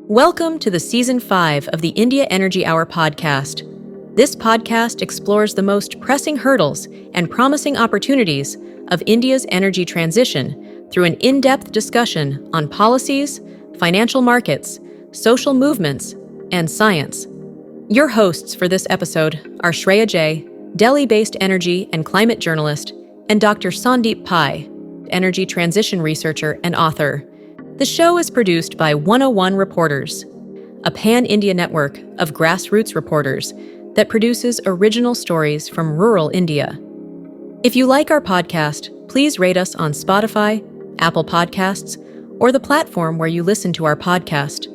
Welcome to the Season 5 of the India Energy Hour podcast. This podcast explores the most pressing hurdles and promising opportunities of India's energy transition through an in-depth discussion on policies, financial markets, social movements, and science. Your hosts for this episode are Shreya J., Delhi-based energy and climate journalist, and Dr. Sandeep Pai, energy transition researcher and author. The show is produced by 101 Reporters, a pan-India network of grassroots reporters that produces original stories from rural India. If you like our podcast, please rate us on Spotify, Apple Podcasts, or the platform where you listen to our podcast.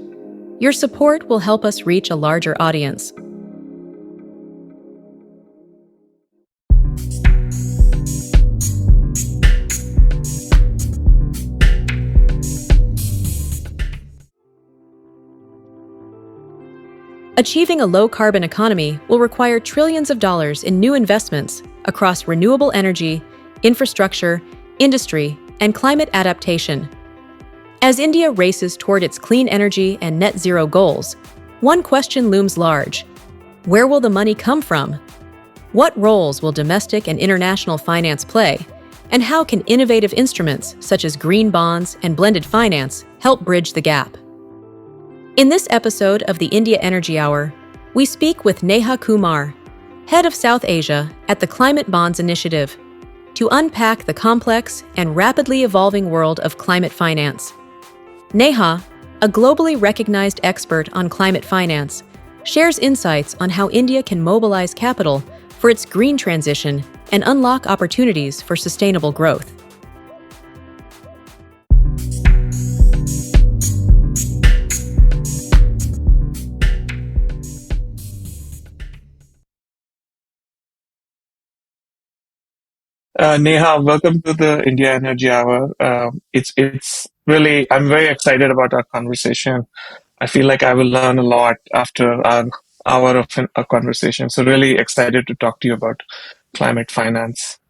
Your support will help us reach a larger audience. Achieving a low-carbon economy will require trillions of dollars in new investments across renewable energy, infrastructure, industry, and climate adaptation. As India races toward its clean energy and net zero goals, one question looms large. Where will the money come from? What roles will domestic and international finance play? And how can innovative instruments such as green bonds and blended finance help bridge the gap? In this episode of the India Energy Hour, we speak with Neha Kumar, head of South Asia at the Climate Bonds Initiative, to unpack the complex and rapidly evolving world of climate finance. Neha, a globally recognized expert on climate finance, shares insights on how India can mobilize capital for its green transition and unlock opportunities for sustainable growth. Neha, welcome to the India Energy Hour. It's really I'm very excited about our conversation. I feel like I will learn a lot after an hour of a conversation. So really excited to talk to you about climate finance.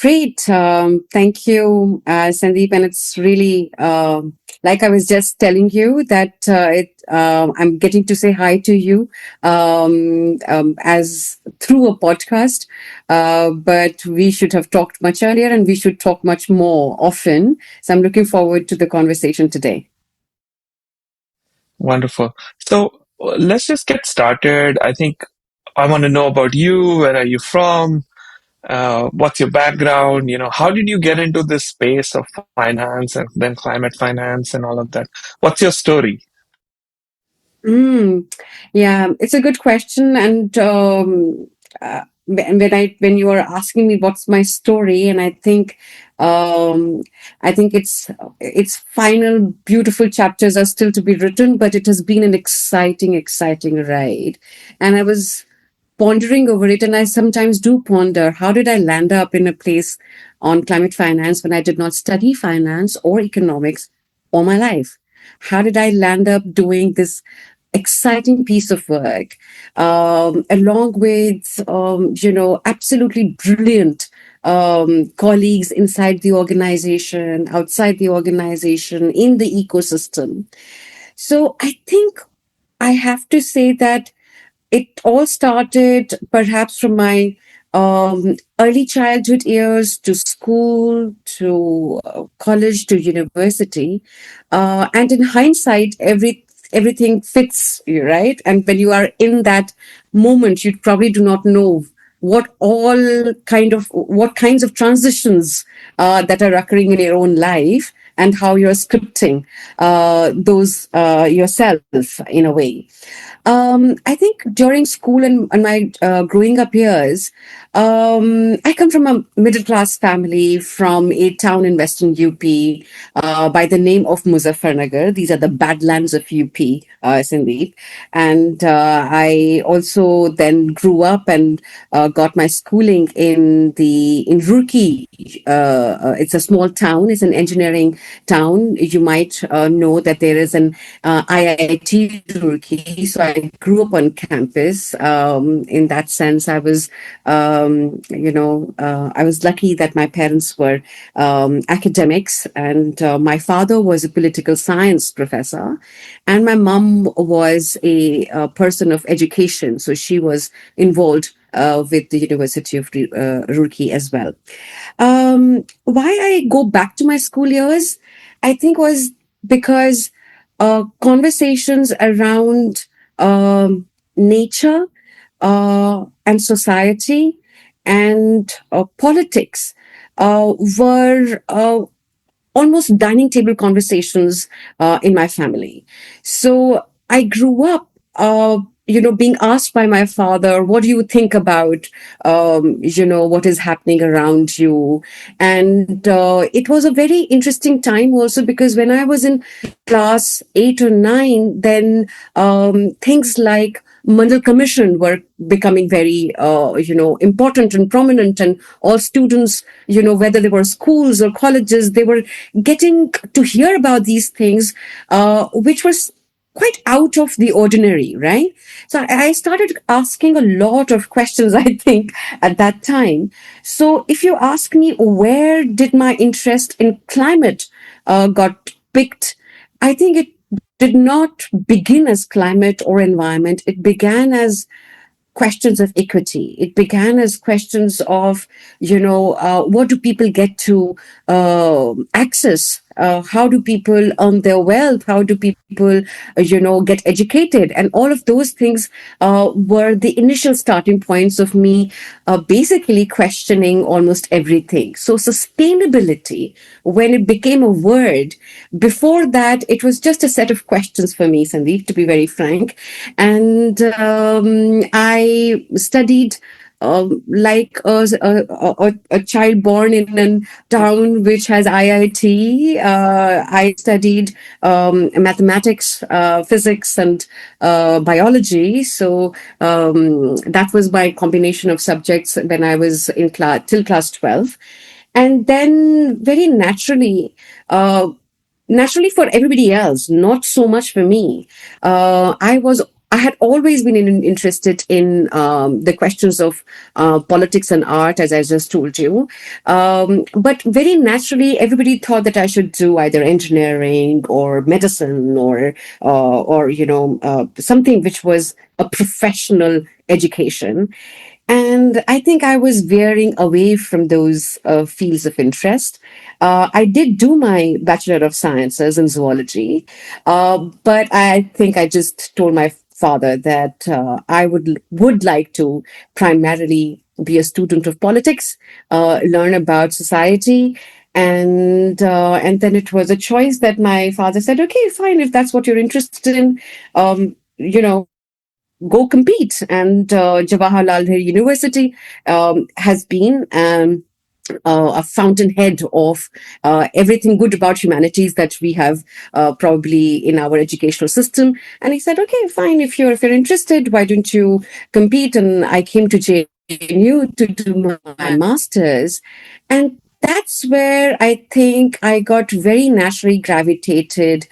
Great. Thank you, Sandeep. And it's really, like I was just telling you, that I'm getting to say hi to you as through a podcast. But we should have talked much earlier and we should talk much more often. So I'm looking forward to the conversation today. Wonderful. So let's just get started. I think I want to know about you. Where are you from? What's your background? How did you get into this space of finance and then climate finance and all of that? What's your story? Mm, yeah, it's a good question. And when you are asking me what's my story, and I think its final beautiful chapters are still to be written, but it has been an exciting ride. And I was pondering over it, and I sometimes do ponder, how did I land up in a place on climate finance when I did not study finance or economics all my life? How did I land up doing this exciting piece of work, along with absolutely brilliant colleagues inside the organization, outside the organization, in the ecosystem? So I think I have to say that it all started perhaps from my early childhood years, to school, to college, to university. And in hindsight, everything fits you, right? And when you are in that moment, you probably do not know what kinds of transitions that are occurring in your own life, and how you're scripting those yourself in a way. I think during school and my growing up years, I come from a middle class family from a town in Western UP by the name of Muzaffarnagar. These are the Badlands of UP, Sandeep. And I also then grew up and got my schooling in Roorkee. It's a small town. It's an engineering town. You might know that there is an IIT Roorkee. So I I grew up on campus. In that sense, I was lucky that my parents were academics, and my father was a political science professor, and my mom was a person of education. So she was involved with the University of Roorkee as well. Why I go back to my school years, I think was because conversations around nature and society and politics were almost dining table conversations in my family. So I grew up, being asked by my father, "What do you think about, what is happening around you?" And it was a very interesting time also because when I was in class 8 or 9, then things like Mandal Commission were becoming very, important and prominent, and all students, whether they were schools or colleges, they were getting to hear about these things, which was quite out of the ordinary, right? So I started asking a lot of questions, I think, at that time. So if you ask me where did my interest in climate got picked, I think it did not begin as climate or environment. It began as questions of equity. It began as questions of, what do people get to access? How do people earn their wealth? How do people, get educated? And all of those things were the initial starting points of me basically questioning almost everything. So sustainability, when it became a word, before that, it was just a set of questions for me, Sandeep, to be very frank. And I studied like a child born in a town which has IIT. I studied mathematics, physics, and biology. So that was my combination of subjects when I was in class till class 12. And then very naturally for everybody else, not so much for me. I had always been interested in the questions of politics and art, as I just told you. But very naturally, everybody thought that I should do either engineering or medicine or something which was a professional education. And I think I was veering away from those fields of interest. I did do my Bachelor of Sciences in zoology, but I think I just told my father that I would like to primarily be a student of politics, learn about society, and then it was a choice that my father said, "Okay, fine, if that's what you're interested in, go compete." And Jawaharlal Nehru University has been a fountainhead of everything good about humanities that we have probably in our educational system. And he said, "Okay, fine. If you're interested, why don't you compete?" And I came to JNU to do my masters, and that's where I think I got very naturally gravitated,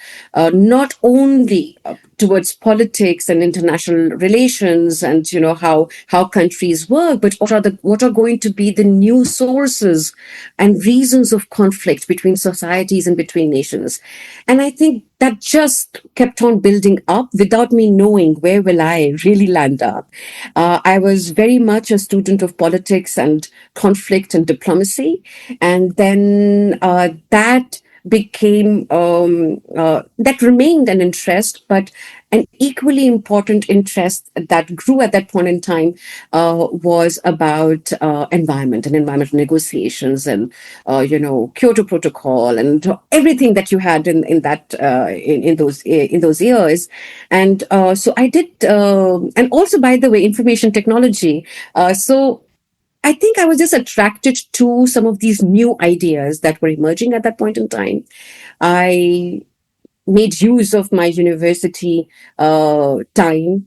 not only towards politics and international relations and how countries work, but what are going to be the new sources and reasons of conflict between societies and between nations. And I think that just kept on building up without me knowing where will I really land up. I was very much a student of politics and conflict and diplomacy, and then that remained an interest, but an equally important interest that grew at that point in time was about environment and environmental negotiations and Kyoto Protocol and everything that you had in those years. And so I did, and also, by the way, information technology. So I think I was just attracted to some of these new ideas that were emerging at that point in time. I made use of my university time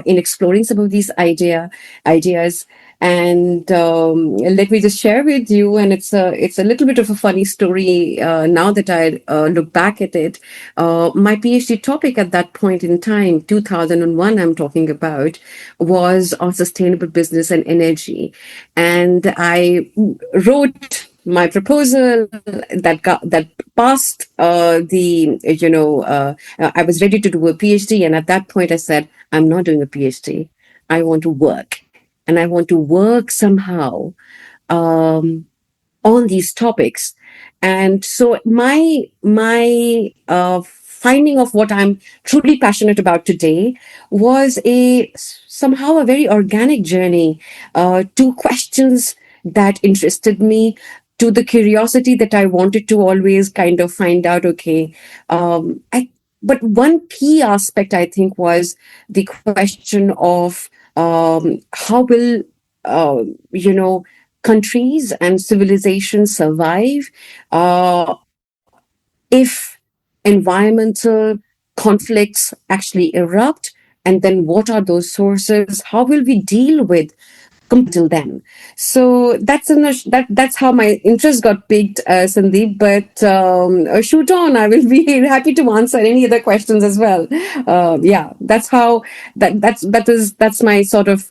in exploring some of these ideas. And let me just share with you, and it's a little bit of a funny story now that I look back at it. My PhD topic at that point in time, 2001, I'm talking about, was on sustainable business and energy, and I wrote my proposal that passed the I was ready to do a PhD, and at that point I said, I'm not doing a PhD. I want to work, and I want to work somehow um, on these topics. And so my finding of what I'm truly passionate about today was a somehow a very organic journey to questions that interested me, to the curiosity that I wanted to always kind of find out. Okay, I but one key aspect I think was the question of how will countries and civilizations survive if environmental conflicts actually erupt, and then what are those sources, how will we deal with till then. So that's how my interest got piqued, Sandeep. But shoot on, I will be happy to answer any other questions as well. Yeah, that's how that's my sort of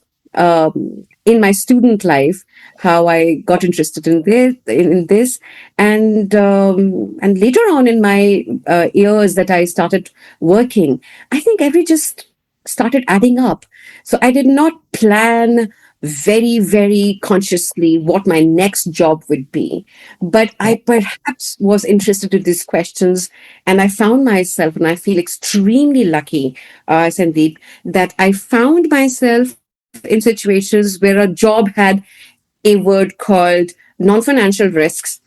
in my student life how I got interested in this, and later on in my years that I started working, I think every just started adding up. So I did not plan very, very consciously what my next job would be. But I perhaps was interested in these questions, and I found myself, and I feel extremely lucky, Sandeep, that I found myself in situations where a job had a word called non-financial risks.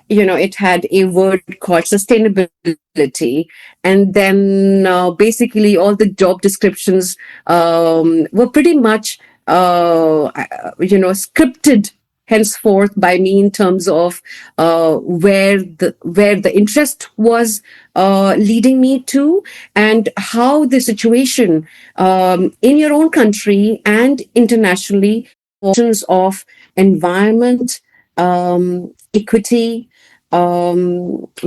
It had a word called sustainability, and then basically all the job descriptions were pretty much scripted henceforth by me in terms of where the interest was leading me to, and how the situation in your own country and internationally of environment, equity,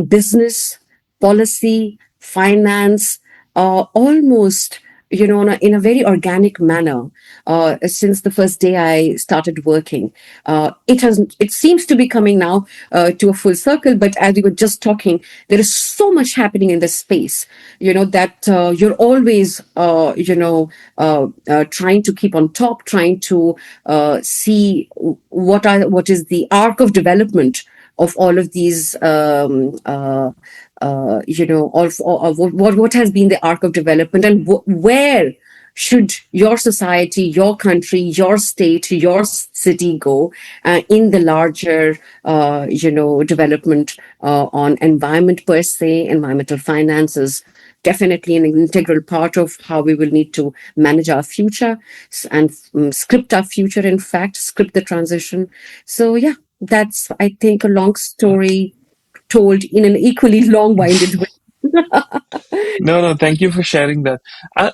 business, policy, finance, almost in a very organic manner since the first day I started working. It seems to be coming now to a full circle, but as we were just talking, there is so much happening in this space, that you're always trying to keep on top, trying to see what is the arc of development of all of these of what has been the arc of development, and where should your society, your country, your state, your city go in the larger development on environment per se. Environmental finance is definitely an integral part of how we will need to manage our future and script our future, in fact script the transition. So yeah, that's, I think, a long story told in an equally long-winded way. No, no, thank you for sharing that.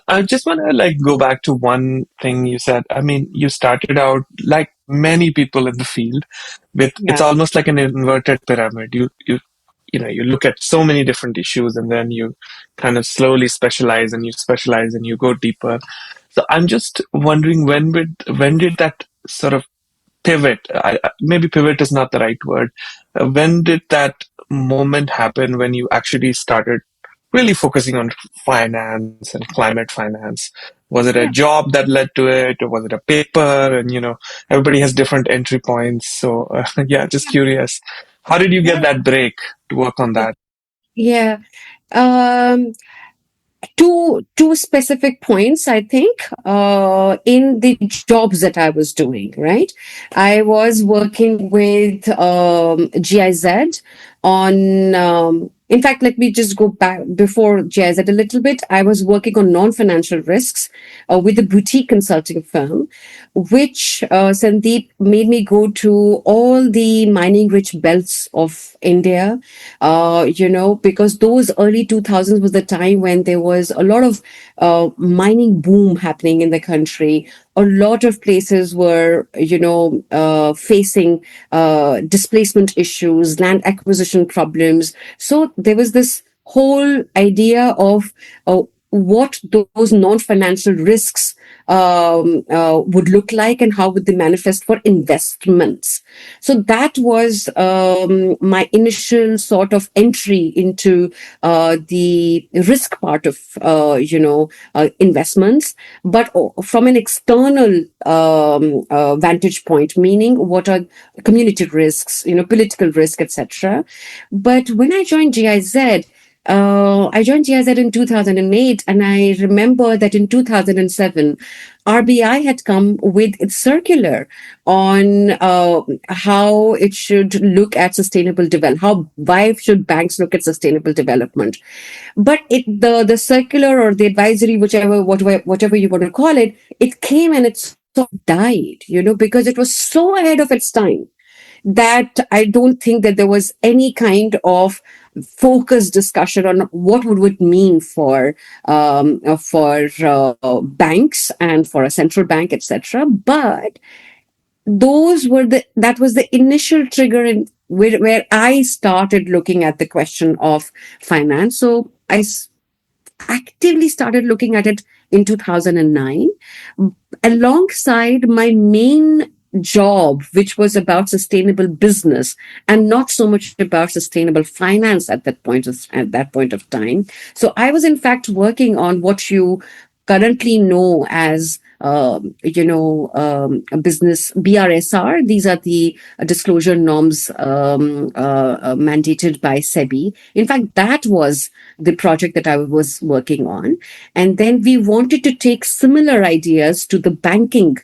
I just want to like go back to one thing you said. I mean, you started out like many people in the field with it's Yeah, almost like an inverted pyramid. You look at so many different issues and then you kind of slowly specialize and you go deeper. So I'm just wondering when did that sort of pivot? Maybe pivot is not the right word. When did that moment happen when you actually started really focusing on finance and climate finance? Was it a yeah, job that led to it, or was it a paper? And everybody has different entry points. So yeah, just curious. How did you get yeah, that break to work on that? yeah. Um, two specific points, I think, in the jobs that I was doing. Right, I was working with GIZ on. In fact, let me just go back before GIZ a little bit. I was working on non-financial risks with a boutique consulting firm, which Sandeep made me go to all the mining-rich belts of India. Because those early 2000s was the time when there was a lot of mining boom happening in the country. a lot of places were, facing displacement issues, land acquisition problems. So there was this whole idea of what those non-financial risks would look like and how would they manifest for investments. So that was my initial sort of entry into the risk part of investments, but from an external vantage point, meaning what are community risks, political risk, etc. But when I joined GIZ in 2008, and I remember that in 2007, RBI had come with its circular on how it should look at sustainable development. Why should banks look at sustainable development? But the circular or the advisory, whatever you want to call it, it came and it sort of died, because it was so ahead of its time that I don't think that there was any kind of focused discussion on what would it mean for banks and for a central bank, etc. But that was the initial trigger in where I started looking at the question of finance. So actively started looking at it in 2009 alongside my main job, which was about sustainable business and not so much about sustainable finance at that point of time. So I was in fact working on what you currently know as a business BRSR. These are the disclosure norms mandated by SEBI. In fact, that was the project that I was working on. And then we wanted to take similar ideas to the banking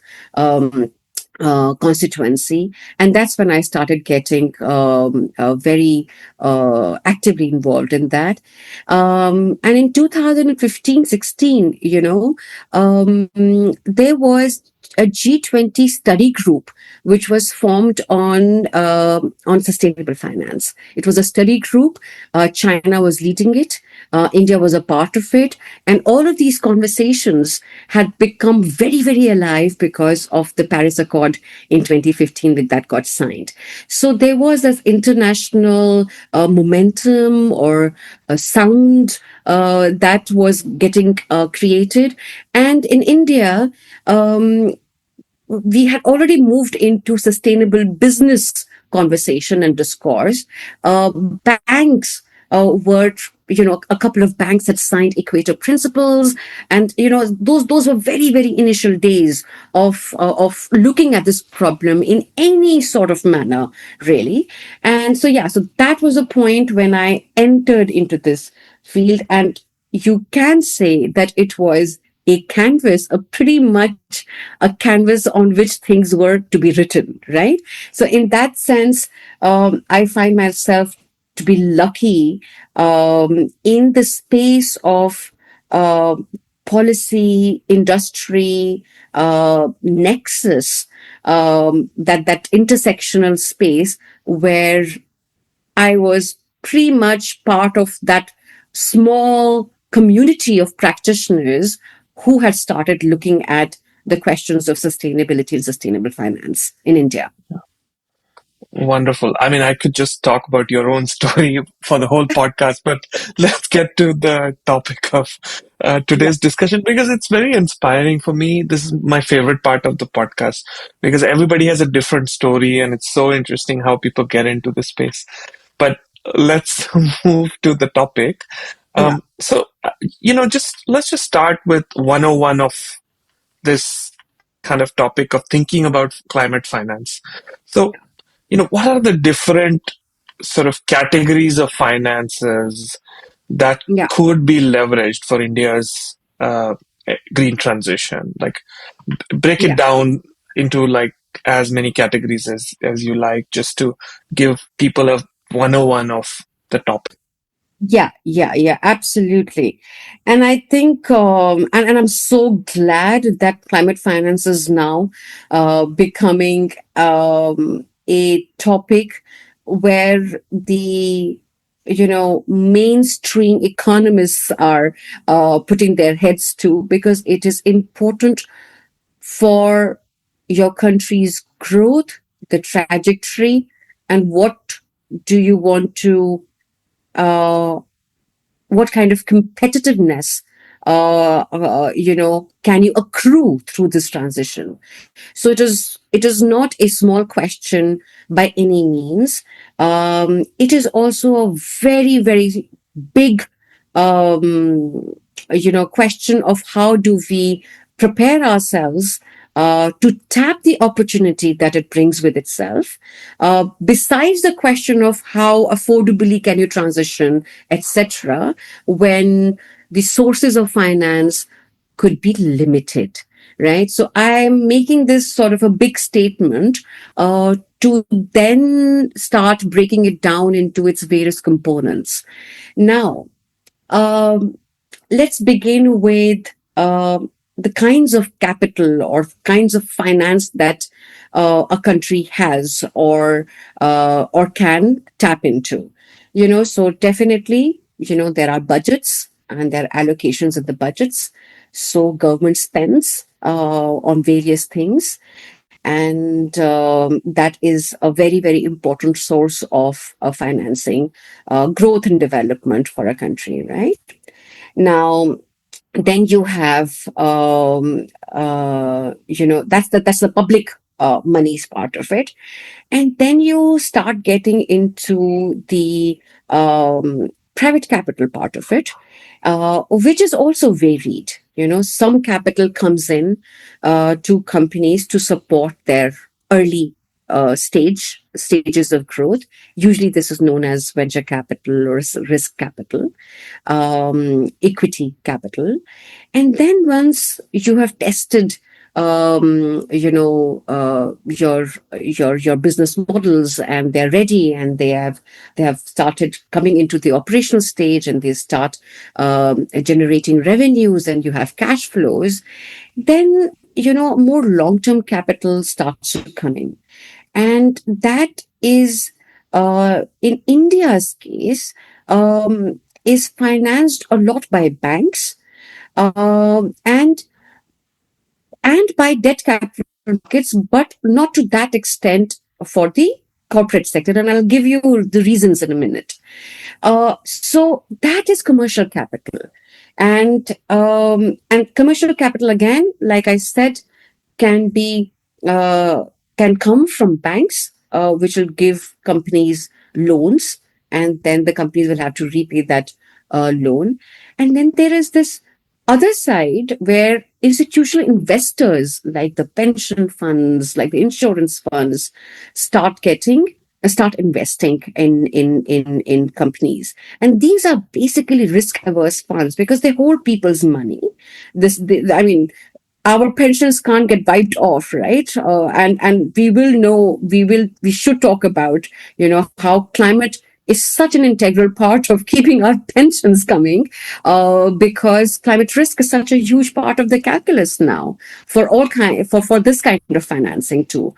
constituency. And that's when I started getting very actively involved in that. And in 2015-16, there was a G20 study group which was formed on sustainable finance. It was a study group. China was leading it. India was a part of it. And all of these conversations had become very, very alive because of the Paris Accord in 2015 that got signed. So there was this international momentum or sound that was getting created. And in India, we had already moved into sustainable business conversation and discourse. Banks were, a couple of banks had signed Equator Principles, and those were very, very initial days of looking at this problem in any sort of manner, really. And so that was a point when I entered into this field, and you can say that it was a canvas, a pretty much a canvas on which things were to be written, right? So in that sense, I find myself to be lucky in the space of uh, policy, industry, nexus, that intersectional space where I was pretty much part of that small community of practitioners who had started looking at the questions of sustainability and sustainable finance in India. Wonderful. I mean, I could just talk about your own story for the whole podcast, but let's get to the topic of Yeah, today's discussion because it's very inspiring for me. This is my favorite part of the podcast because everybody has a different story and it's so interesting how people get into this space. But let's move to the topic. yeah, Let's just start with 101 of this kind of topic of thinking about climate finance. So, what are the different sort of categories of finances that yeah, could be leveraged for India's green transition? Like, break it yeah. down into like as many categories as you like, just to give people a 101 of the topic. Yeah, absolutely. And I think, and I'm so glad that climate finance is now becoming a topic where the mainstream economists are putting their heads to, because it is important for your country's growth, the trajectory, and do you want to, uh, what kind of competitiveness, can you accrue through this transition? So it is not a small question by any means. It is also a very, very big, question of how do we prepare ourselves to tap the opportunity that it brings with itself. Besides the question of how affordably can you transition, etc., when the sources of finance could be limited, right? So I'm making this sort of a big statement to then start breaking it down into its various components. Now, um, let's begin with the kinds of capital or kinds of finance that a country has or can tap into. So definitely, there are budgets and there are allocations of the budgets. So government spends on various things, and that is a very, very important source of financing growth and development for a country, right? Now, then you have that's the public monies part of it, and then you start getting into the private capital part of it, which is also varied. Some capital comes in to companies to support their early stages of growth. Usually this is known as venture capital or risk capital, equity capital. And then once you have tested, your business models, and they're ready, and they have started coming into the operational stage, and they start generating revenues, and you have cash flows, then more long-term capital starts to come in. And that is, in India's case, is financed a lot by banks, and by debt capital markets, but not to that extent for the corporate sector. And I'll give you the reasons in a minute. So that is commercial capital, and commercial capital, again, like I said, can be uh, can come from banks, which will give companies loans, and then the companies will have to repay that loan. And then there is this other side where institutional investors, like the pension funds, like the insurance funds, start investing in companies. And these are basically risk averse funds because they hold people's money. I mean, our pensions can't get wiped off, right? And we should talk about how climate is such an integral part of keeping our pensions coming, because climate risk is such a huge part of the calculus now for this kind of financing to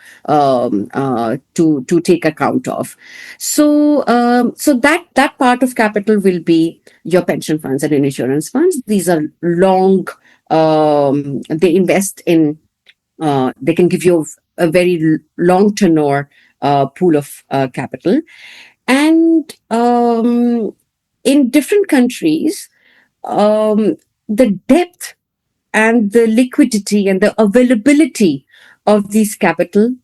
take account of. So that part of capital will be your pension funds and insurance funds. These are long. They invest in. They can give you a very long tenure pool of capital, and in different countries, the depth and the liquidity and the availability of these capital,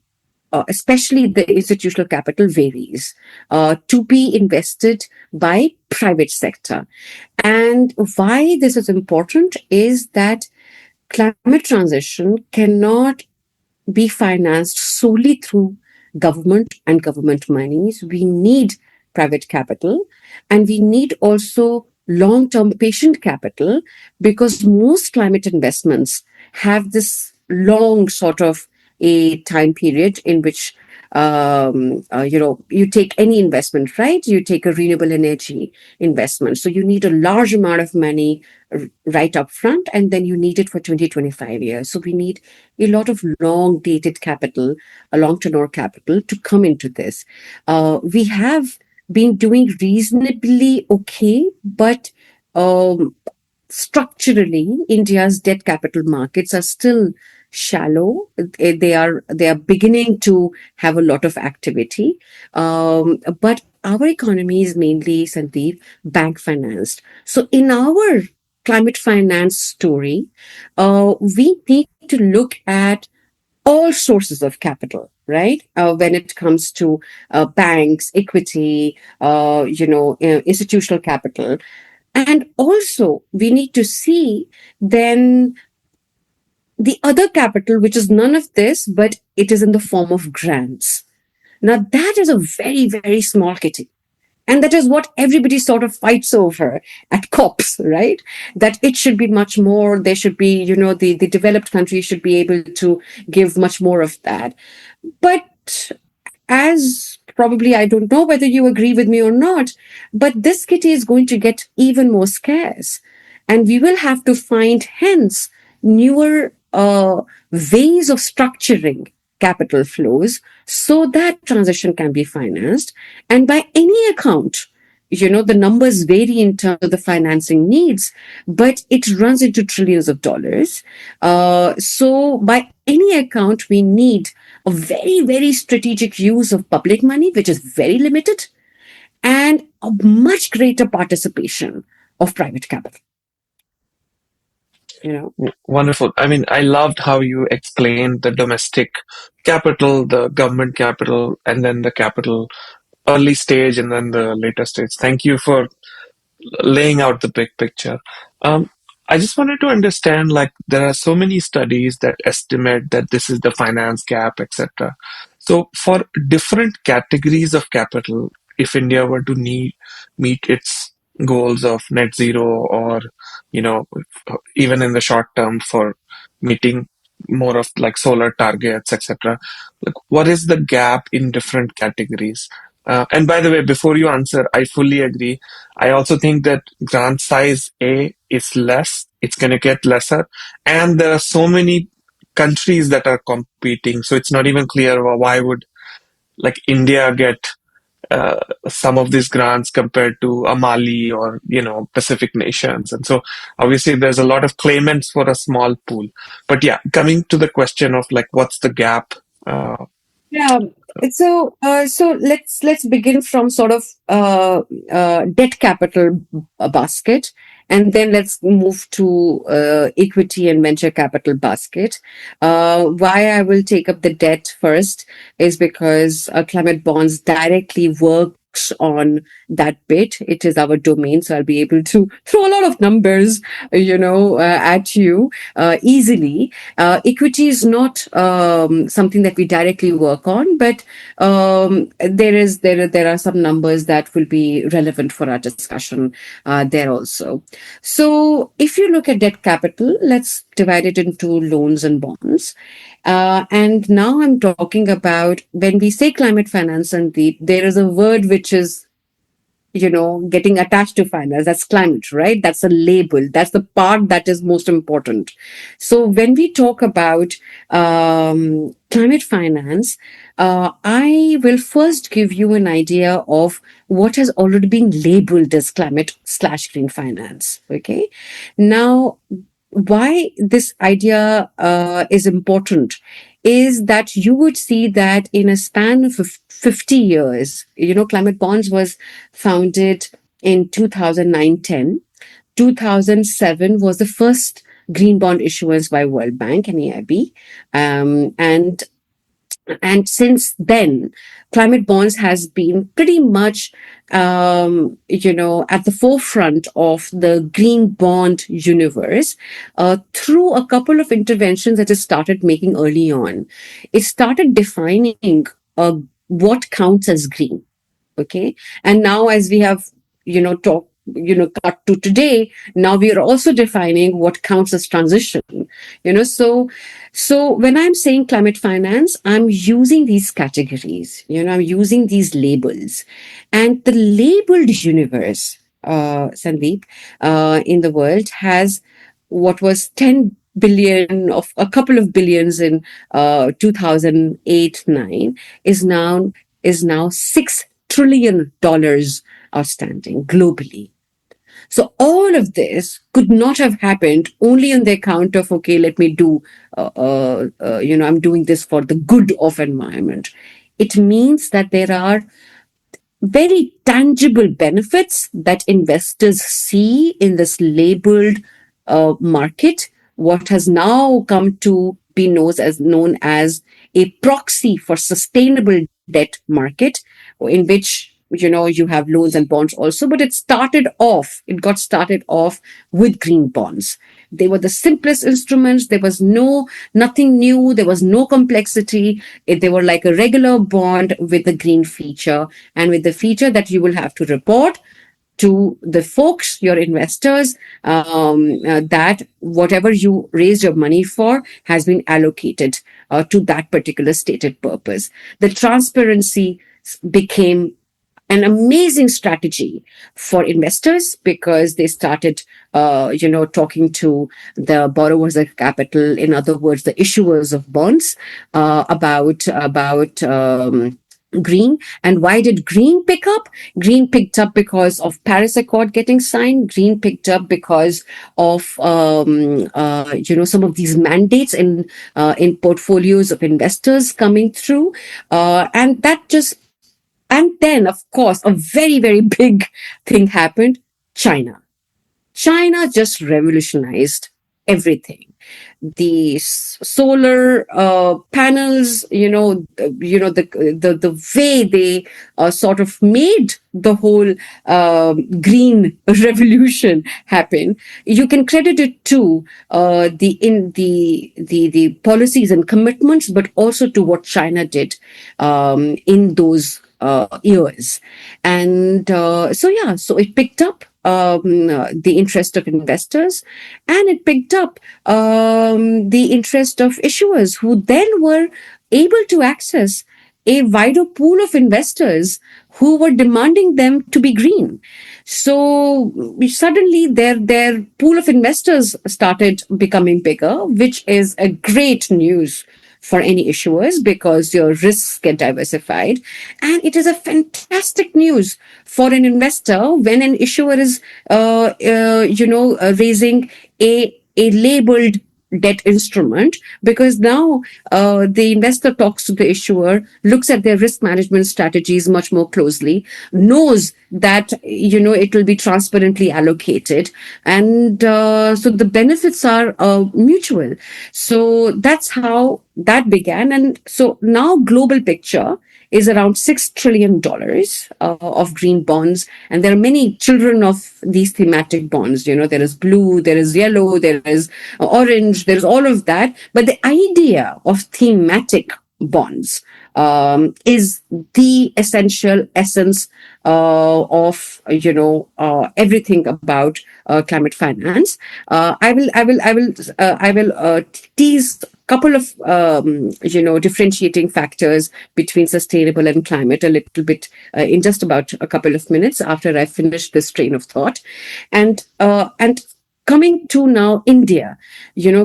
especially the institutional capital, varies to be invested by private sector. And why this is important is that climate transition cannot be financed solely through government and government monies. We need private capital, and we need also long-term patient capital, because most climate investments have this long sort of a time period in which you take any investment, right? You take a renewable energy investment. So you need a large amount of money right up front, and then you need it for 20-25 years. So we need a lot of long dated capital, a long tenure capital to come into this. We have been doing reasonably okay, but structurally, India's debt capital markets are still shallow. They are beginning to have a lot of activity, but our economy is mainly, Sandeep, bank financed. So in our climate finance story, we need to look at all sources of capital, right? When it comes to banks, equity, institutional capital. And also, we need to see then the other capital, which is none of this, but it is in the form of grants. Now, that is a very, very small kitty. And that is what everybody sort of fights over at COPs, right? That it should be much more. There should be, the developed countries should be able to give much more of that. But as probably, I don't know whether you agree with me or not, but this kitty is going to get even more scarce. And we will have to find, hence, newer ways of structuring capital flows so that transition can be financed. And by any account, the numbers vary in terms of the financing needs, but it runs into trillions of dollars. So by any account, we need a very, very strategic use of public money, which is very limited, and a much greater participation of private capital. You know, Wonderful. I mean, I loved how you explained the domestic capital, the government capital, and then the capital early stage and then the later stage. Thank you for laying out the big picture. Um, I just wanted to understand, like, there are so many studies that estimate that this is the finance gap, etc. So, for different categories of capital, if India were to meet its goals of net zero, or even in the short term for meeting more of like solar targets, etc. Like, what is the gap in different categories? And by the way, before you answer, I fully agree. I also think that grant size A is less. It's going to get lesser. And there are so many countries that are competing. So it's not even clear, well, why would like India get some of these grants compared to a Mali or, Pacific nations. And so obviously there's a lot of claimants for a small pool. But yeah, coming to the question of like, what's the gap? Uh, yeah. So let's begin from sort of debt capital basket, and then let's move to equity and venture capital basket. Why I will take up the debt first is because climate bonds directly works on that bit. It is our domain, so I'll be able to throw a lot of numbers, at you easily. Equity is not something that we directly work on, but there are some numbers that will be relevant for our discussion there also. So if you look at debt capital, let's divide it into loans and bonds. And now I'm talking about when we say climate finance, and there is a word which is getting attached to finance. That's climate, right? That's a label. That's the part that is most important. So when we talk about climate finance, I will first give you an idea of what has already been labeled as climate/green finance. Okay. Now, why this idea is important is that you would see that in a span of 50 years, Climate Bonds was founded in 2009-10. 2007 was the first green bond issuance by World Bank and AIB. And since then, climate bonds has been pretty much, at the forefront of the green bond universe through a couple of interventions that it started making early on. It started defining what counts as green. Okay. And now, as we have, talked, cut to today, now we are also defining what counts as transition. So when I'm saying climate finance, I'm using these categories, I'm using these labels. And the labeled universe, Sandeep, in the world has what was 10 billion of a couple of billions in 2008-9 is now $6 trillion outstanding globally. So all of this could not have happened only on the account of, okay, let me do, I'm doing this for the good of environment. It means that there are very tangible benefits that investors see in this labeled market, what has now come to be known as a proxy for sustainable debt market, in which you have loans and bonds also. But it got started off with green bonds. They were the simplest instruments. There was nothing new. There was no complexity. They were like a regular bond with a green feature, and with the feature that you will have to report to the folks, your investors, that whatever you raised your money for has been allocated to that particular stated purpose. The transparency became an amazing strategy for investors, because they started, talking to the borrowers of capital, in other words, the issuers of bonds, about green. And why did green pick up? Green picked up because of Paris Accord getting signed. Green picked up because of some of these mandates in portfolios of investors coming through, and then, of course, a very, very big thing happened. China. China just revolutionized everything. The solar panels, the way they sort of made the whole green revolution happen. You can credit it to the policies and commitments, but also to what China did in those years. And so it picked up the interest of investors, and it picked up the interest of issuers, who then were able to access a wider pool of investors who were demanding them to be green. So suddenly their pool of investors started becoming bigger, which is a great news for any issuers, because your risks get diversified. And it is a fantastic news for an investor when an issuer is, raising a labeled debt instrument, because now the investor talks to the issuer, looks at their risk management strategies much more closely, knows that it will be transparently allocated, and so the benefits are mutual. So that's how that began. And so now global picture is around $6 trillion of green bonds. And there are many children of these thematic bonds. There is blue, there is yellow, there is orange, there is all of that. But the idea of thematic bonds is the essential essence of everything about climate finance. I will tease couple of differentiating factors between sustainable and climate a little bit in just about a couple of minutes after I finish this train of thought. And coming to now India,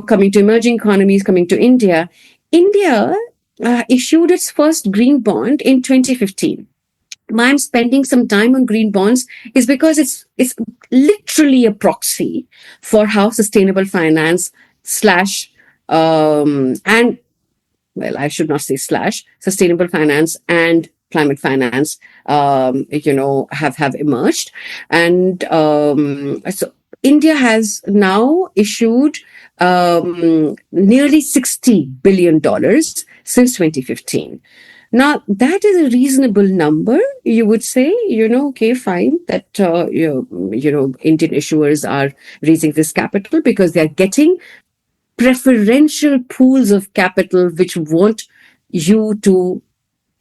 coming to emerging economies, coming to India issued its first green bond in 2015. Why I'm spending some time on green bonds is because it's literally a proxy for how sustainable finance slash and well, I should not say slash, sustainable finance and climate finance, have emerged. And so India has now issued nearly $60 billion since 2015. Now, that is a reasonable number, you would say, okay, fine, that, Indian issuers are raising this capital because they're getting preferential pools of capital which want you to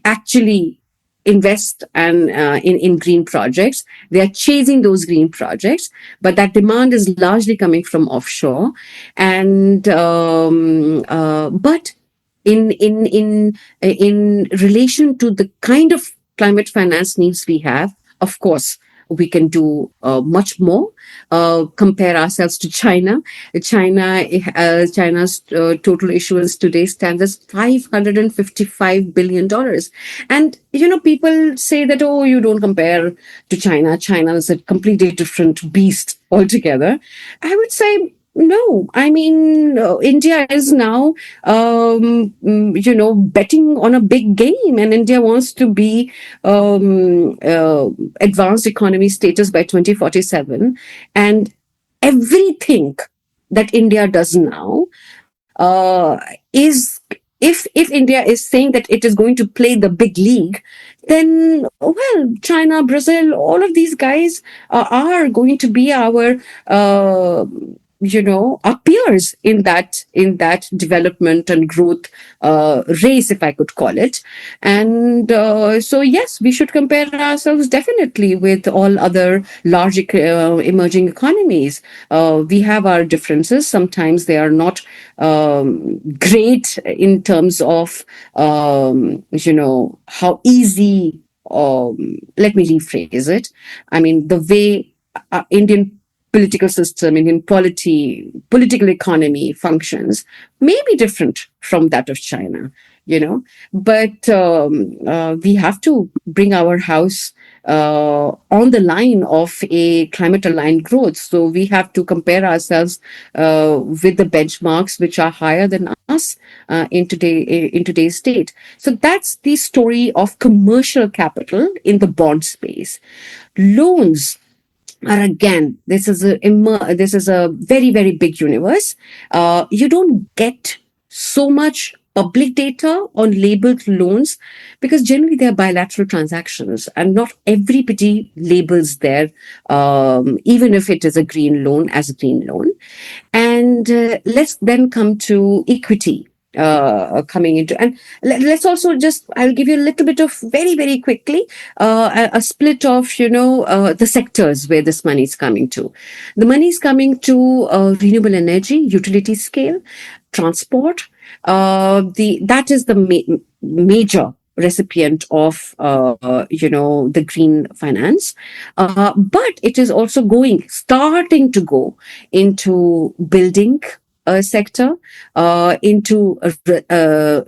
actually invest and in green projects. They are chasing those green projects, but that demand is largely coming from offshore. And but in relation to the kind of climate finance needs we have, of course, we can do much more. Compare ourselves to China. China's total issuance today stands as $555 billion. And, people say that, oh, you don't compare to China. China is a completely different beast altogether. I would say, no, I mean, India is now, betting on a big game, and India wants to be advanced economy status by 2047. And everything that India does now is, if India is saying that it is going to play the big league, then, well, China, Brazil, all of these guys are going to be our peers in that development and growth race, if I could call it. And so, yes, we should compare ourselves definitely with all other large emerging economies. We have our differences. Sometimes they are not great in terms of how easy. Let me rephrase it. I mean, the way Indian political system, Indian political economy functions may be different from that of China, but we have to bring our house on the line of a climate aligned growth. So we have to compare ourselves with the benchmarks which are higher than us in today's state. So that's the story of commercial capital in the bond space. Loans are, again, this is a very, very big universe. You don't get so much public data on labeled loans because generally they are bilateral transactions and not everybody labels their even if it is a green loan as a green loan. And let's then come to equity coming into, and let's also just, I'll give you a little bit of, very, very quickly, a split of the sectors where this money is coming to. The money is coming to renewable energy, utility scale, transport. That is the major recipient of the green finance, but it is also starting to go into building sector, into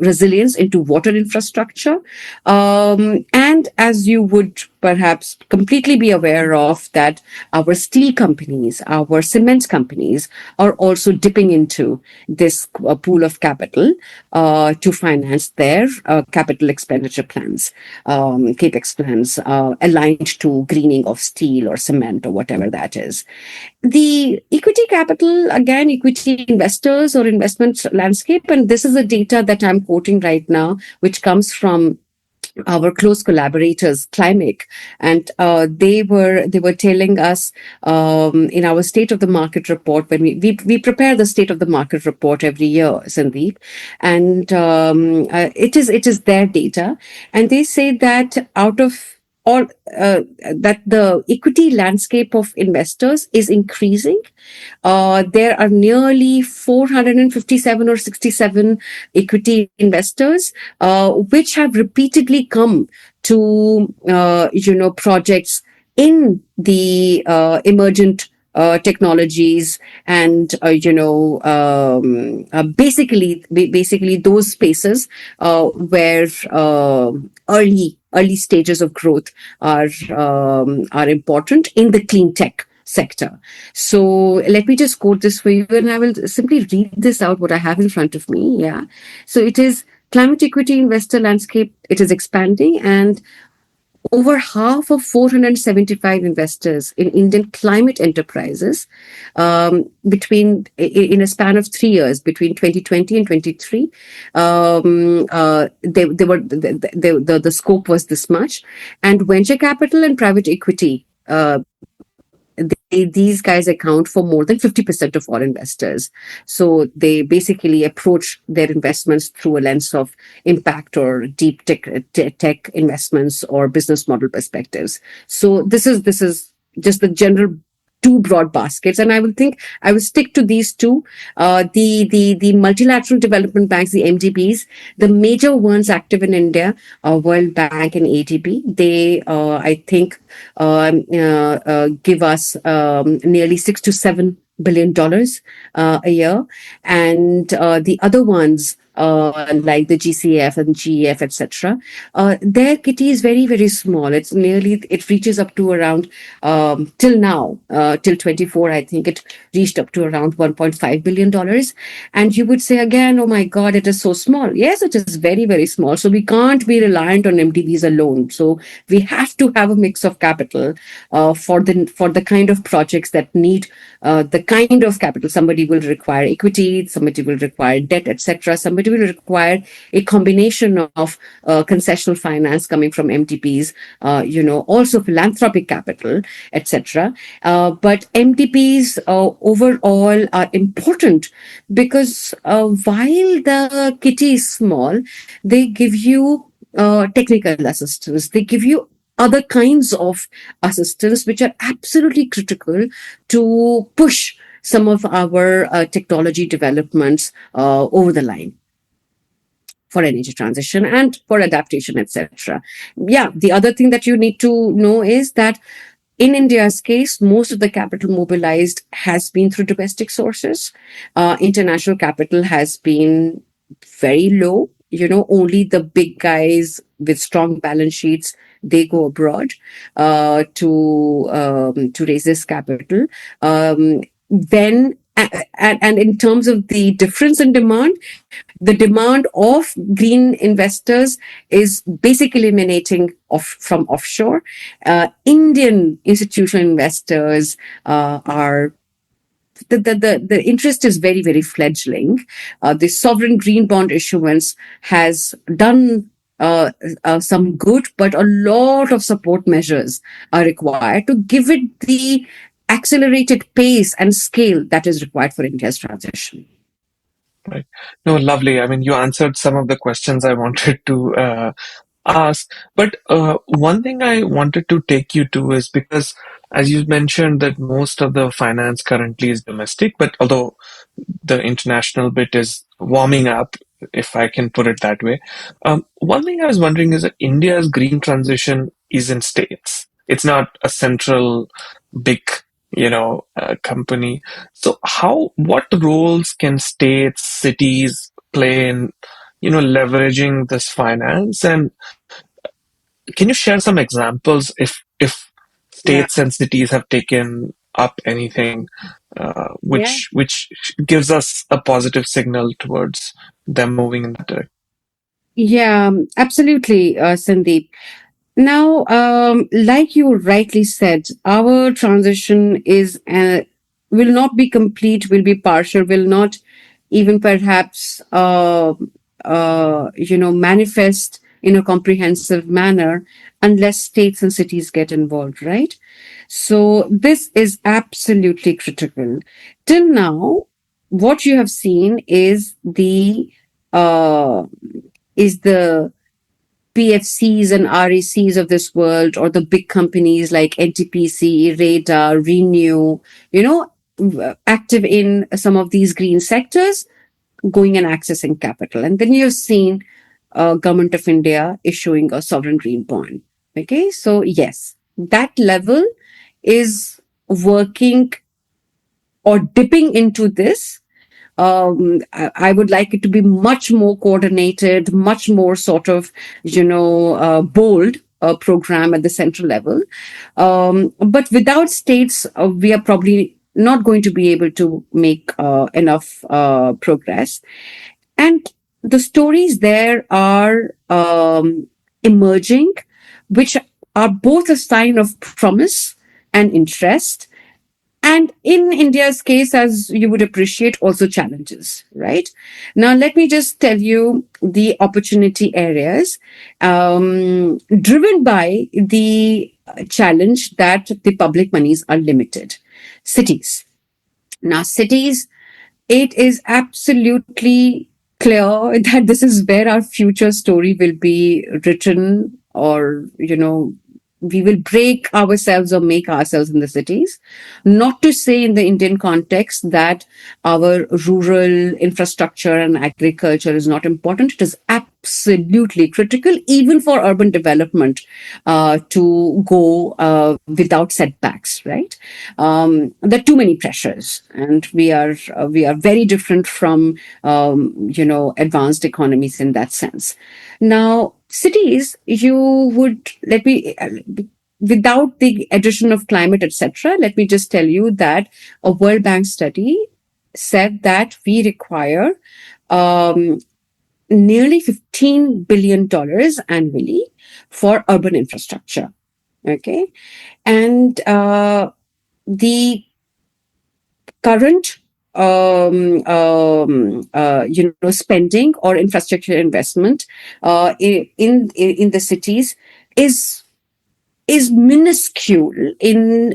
resilience, into water infrastructure. And as you would perhaps completely be aware of, that our steel companies, our cement companies are also dipping into this pool of capital to finance their capital expenditure plans, capex plans, aligned to greening of steel or cement or whatever that is. The equity capital, again, equity investors or investment landscape, and this is the data that I'm quoting right now, which comes from our close collaborators, Climate, and they were telling us in our state of the market report, when we prepare the state of the market report every year, Sandeep, and it is their data, and they say that out of all that the equity landscape of investors is increasing. There are nearly 457 or 67 equity investors, which have repeatedly come to, projects in the emergent technologies, and basically those spaces where early stages of growth are important in the clean tech sector. So let me just quote this for you, and I will simply read this out, what I have in front of me. Yeah. So it is climate equity investor landscape. It is expanding, and over half of 475 investors in Indian climate enterprises in a span of 3 years, between 2020 and 23, the scope was this much. And venture capital and private equity, these guys account for more than 50% of all investors. So they basically approach their investments through a lens of impact or deep tech investments or business model perspectives. So this is just the general two broad baskets, and I will stick to these two. The multilateral development banks, the MDBs, the major ones active in India, World Bank and ADB. They, I think, give us nearly $6 to $7 billion a year, and the other ones like the GCF and GEF, etc. Their kitty is very, very small. It reaches up to around, till now, till 24, I think it reached up to around $1.5 billion. And you would say again, oh my God, it is so small. Yes, it is very, very small. So we can't be reliant on MDBs alone. So we have to have a mix of capital for the kind of projects that need the kind of capital. Somebody will require equity, somebody will require debt, etc. Somebody will require a combination of concessional finance coming from MDPs, also philanthropic capital, etc. But MDPs overall are important because while the kitty is small, they give you technical assistance. They give you other kinds of assistance which are absolutely critical to push some of our technology developments over the line for energy transition and for adaptation, etc. Yeah, the other thing that you need to know is that in India's case, most of the capital mobilized has been through domestic sources. International capital has been very low. Only the big guys with strong balance sheets, they go abroad to raise this capital. Then and in terms of the difference in demand, the demand of green investors is basically emanating from offshore. Indian institutional investors are the interest is very, very fledgling. The sovereign green bond issuance has done some good, but a lot of support measures are required to give it the accelerated pace and scale that is required for India's transition. Right. No, lovely. I mean, you answered some of the questions I wanted to ask. But one thing I wanted to take you to is because, as you mentioned, that most of the finance currently is domestic, but although the international bit is warming up, if I can put it that way. One thing I was wondering is that India's green transition is in states. It's not a central big, company. So what roles can states, cities play in, leveraging this finance? And can you share some examples if Yeah. states and cities have taken up anything Yeah. which gives us a positive signal towards them moving in that direction? Yeah, absolutely, Sandeep. Now, like you rightly said, our transition will not be complete, will be partial, will not even perhaps manifest in a comprehensive manner unless states and cities get involved, right? So this is absolutely critical. Till now, what you have seen uh, is the PFCs and RECs of this world, or the big companies like NTPC, Radar, Renew, active in some of these green sectors, going and accessing capital. And then you've seen Government of India issuing a sovereign green bond. Okay, so yes, that level is working or dipping into this. I would like it to be much more coordinated, much more sort of, bold program at the central level. But without states, we are probably not going to be able to make enough progress. And the stories there are emerging, which are both a sign of promise and interest, and in India's case, as you would appreciate, also challenges, right? Now, let me just tell you the opportunity areas driven by the challenge that the public monies are limited. Cities. Now, cities, it is absolutely clear that this is where our future story will be written, or, we will break ourselves or make ourselves in the cities. Not to say in the Indian context that our rural infrastructure and agriculture is not important. It is absolutely critical, even for urban development, to go without setbacks. Right? There are too many pressures, and we are very different from advanced economies in that sense. Now, cities, you would let me without the addition of climate, etc. Let me just tell you that a World Bank study said that we require um, nearly $15 billion annually for urban infrastructure. Okay, and the current spending or infrastructure investment in the cities is is minuscule in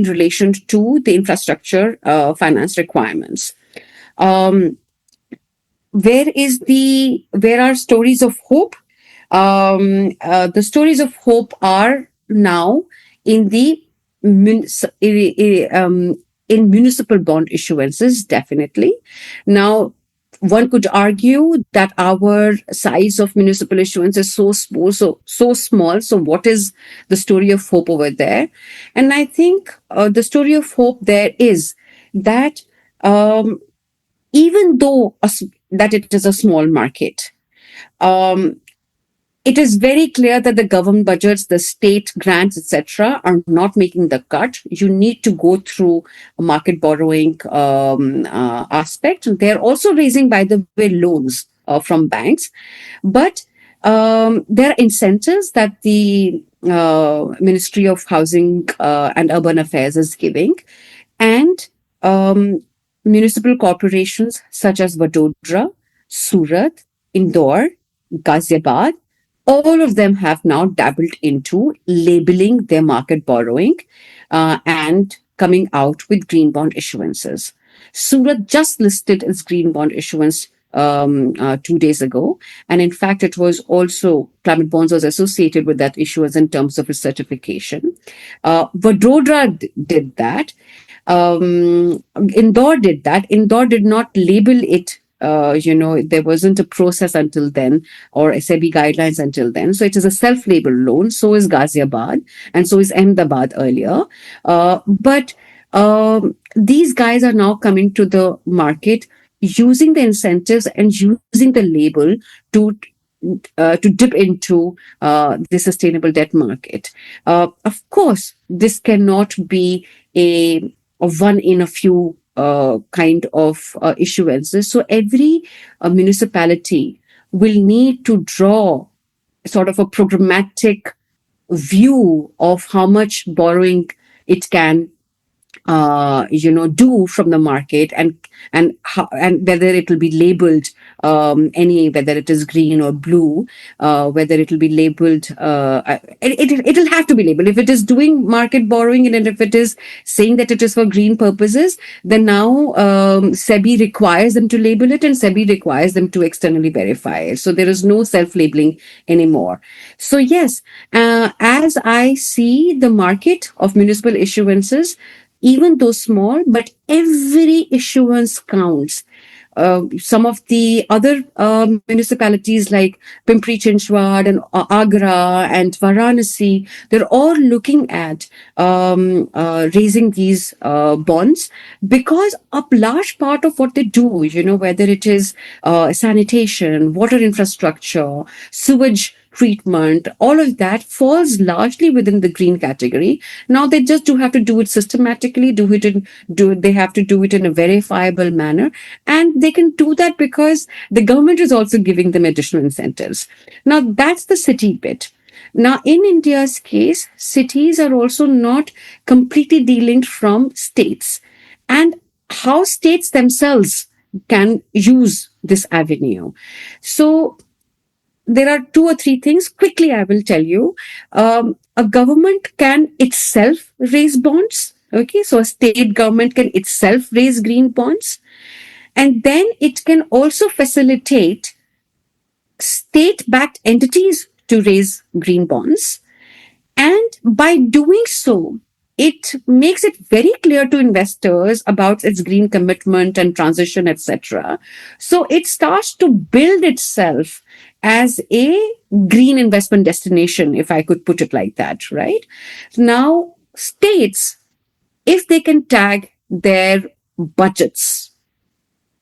relation to the infrastructure finance requirements. Um, where are stories of hope? The stories of hope are now in the mun- in municipal bond issuances, definitely. Now, one could argue that our size of municipal issuance is so small, so small. So, what is the story of hope over there? And I think the story of hope there is that um, even though that it is a small market, um, it is very clear that the government budgets, the state grants, etc., are not making the cut. You need to go through a market borrowing aspect. They're also raising, by the way, loans from banks, but there are incentives that the Ministry of Housing and Urban Affairs is giving, and um, municipal corporations such as Vadodara, Surat, Indore, Ghaziabad, all of them have now dabbled into labeling their market borrowing and coming out with green bond issuances. Surat just listed its green bond issuance 2 days ago. And in fact, it was also, climate bonds was associated with that issuance in terms of its certification. Vadodara did that. Indore did that. Indore did not label it. There wasn't a process until then or SEBI guidelines until then. So it is a self-labeled loan. So is Ghaziabad and so is Ahmedabad earlier. But these guys are now coming to the market using the incentives and using the label to to dip into the sustainable debt market. Of course, this cannot be a one in a few kind of issuances. So every municipality will need to draw sort of a programmatic view of how much borrowing it can do from the market, and whether it will be labeled whether it is green or blue, whether it will be labeled it'll have to be labeled if it is doing market borrowing, and if it is saying that it is for green purposes, then now SEBI requires them to label it, and SEBI requires them to externally verify it. So there is no self-labeling anymore. So yes, as I see the market of municipal issuances, even though small, but every issuance counts. Some of the other municipalities like Pimpri Chinchwad and Agra and Varanasi, they're all looking at raising these bonds, because a large part of what they do, whether it is sanitation, water infrastructure, sewage treatment, all of that falls largely within the green category. Now they just do have to do it systematically, they have to do it in a verifiable manner, and they can do that because the government is also giving them additional incentives. Now that's the city bit. Now, in India's case, cities are also not completely delinked from states, and how states themselves can use this avenue. So there are two or three things. Quickly, I will tell you. A government can itself raise bonds. Okay, so a state government can itself raise green bonds. And then it can also facilitate state backed entities to raise green bonds. And by doing so, it makes it very clear to investors about its green commitment and transition, etc. So it starts to build itself as a green investment destination, if I could put it like that, right? Now, states, if they can tag their budgets,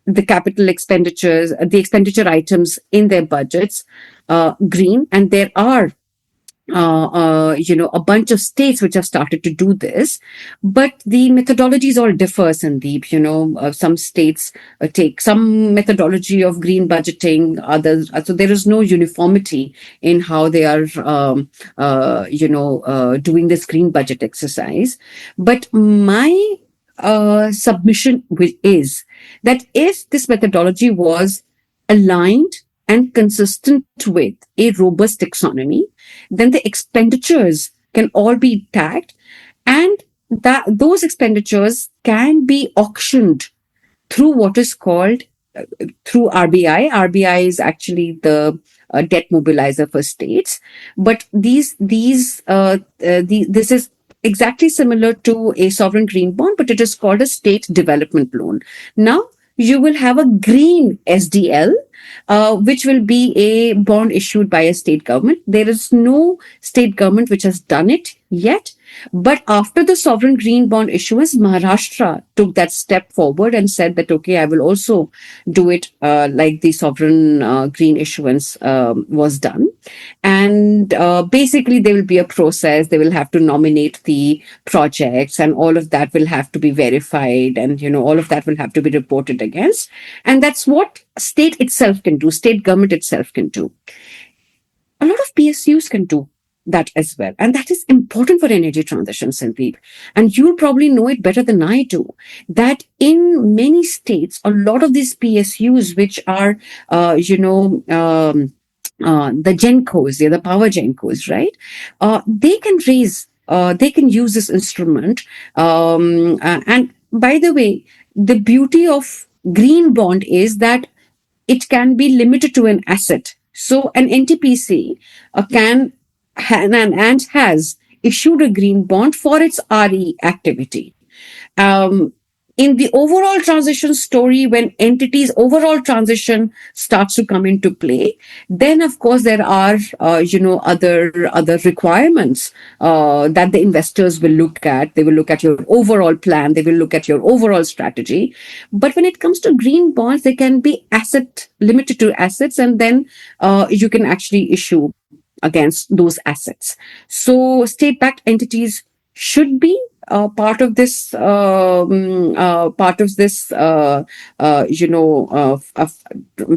the capital expenditures, the expenditure items in their budgets, green, and there are a bunch of states which have started to do this, but the methodologies all differ, Sandeep. Some states take some methodology of green budgeting, others. So there is no uniformity in how they are, doing this green budget exercise. But my submission is that if this methodology was aligned and consistent with a robust taxonomy, then the expenditures can all be tagged, and that those expenditures can be auctioned through what is called through RBI. RBI is actually the debt mobilizer for states, but this is exactly similar to a sovereign green bond, but it is called a state development loan. Now you will have a green SDL, which will be a bond issued by a state government. There is no state government which has done it yet. But after the sovereign green bond issuance, Maharashtra took that step forward and said that, okay, I will also do it like the sovereign green issuance was done. And basically, there will be a process. They will have to nominate the projects, and all of that will have to be verified. And, all of that will have to be reported against. And that's what state itself can do, state government itself can do. A lot of PSUs can do that as well. And that is important for energy transition, Sandeep. And you'll probably know it better than I do, that in many states, a lot of these PSUs, which are, the GENCOs, they're the power GENCOs, right? They can use this instrument. And by the way, the beauty of green bond is that it can be limited to an asset. So an NTPC and has issued a green bond for its RE activity. Um, in the overall transition story, when entities overall transition starts to come into play, then of course there are other requirements that the investors will look at. They will look at your overall plan. They will look at your overall strategy. But when it comes to green bonds, they can be limited to assets, and then you can actually issue against those assets. So state-backed entities should be part of this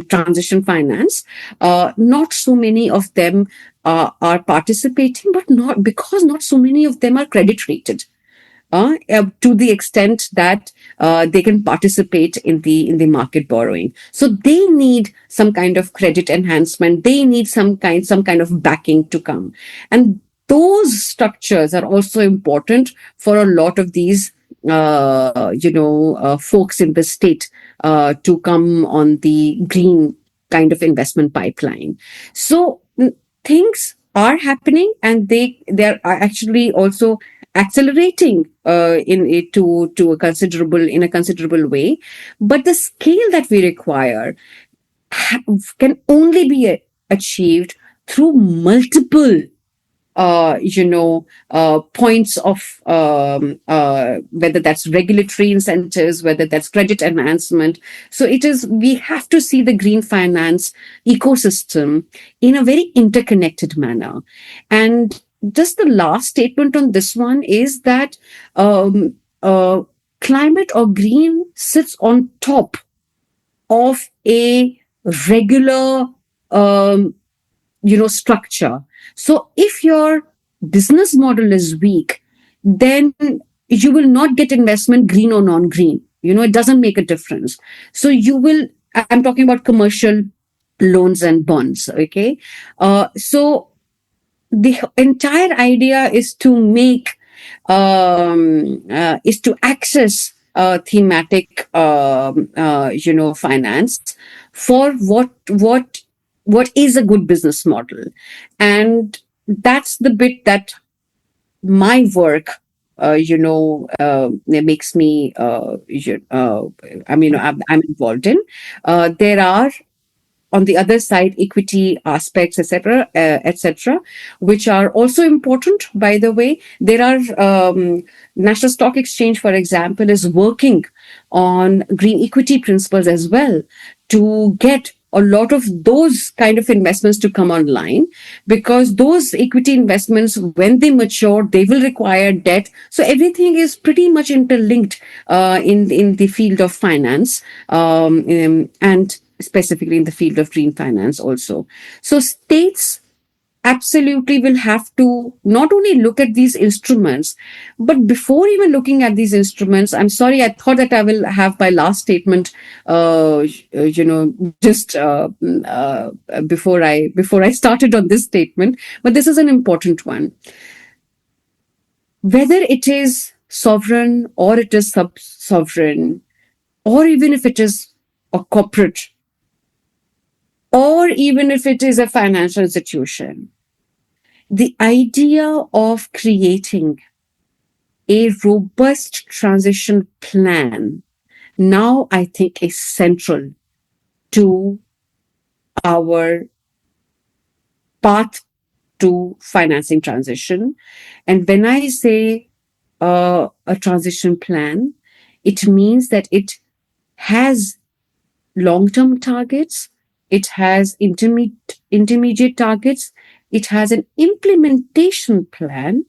transition finance. Not so many of them are participating, but not because not so many of them are credit rated. To the extent that they can participate in the market borrowing. So they need some kind of credit enhancement. They need some kind of backing to come, and those structures are also important for a lot of these folks in the state to come on the green kind of investment pipeline. So things are happening, and they're actually also accelerating in a considerable way. But the scale that we require can only be achieved through multiple points of whether that's regulatory incentives, whether that's credit enhancement. So we have to see the green finance ecosystem in a very interconnected manner. And just the last statement on this one is that climate or green sits on top of a regular structure. So if your business model is weak, then you will not get investment, green or non-green. It doesn't make a difference. So I'm talking about commercial loans and bonds. Okay. So the entire idea is to access thematic, finance for what is a good business model. And that's the bit that my work, it makes me, I'm involved in. There are, on the other side, equity aspects, etc., which are also important. By the way, there are, National Stock Exchange, for example, is working on green equity principles as well, to get a lot of those kind of investments to come online, because those equity investments, when they mature, they will require debt. So everything is pretty much interlinked in the field of finance, and specifically in the field of green finance also. So states absolutely will have to not only look at these instruments, but before even looking at these instruments, I'm sorry, I thought that I will have my last statement, just before I started on this statement, but this is an important one. Whether it is sovereign or it is sub sovereign, or even if it is a corporate, or even if it is a financial institution, the idea of creating a robust transition plan now, I think, is central to our path to financing transition. And when I say a transition plan, it means that it has long term targets, it has intermediate targets, it has an implementation plan,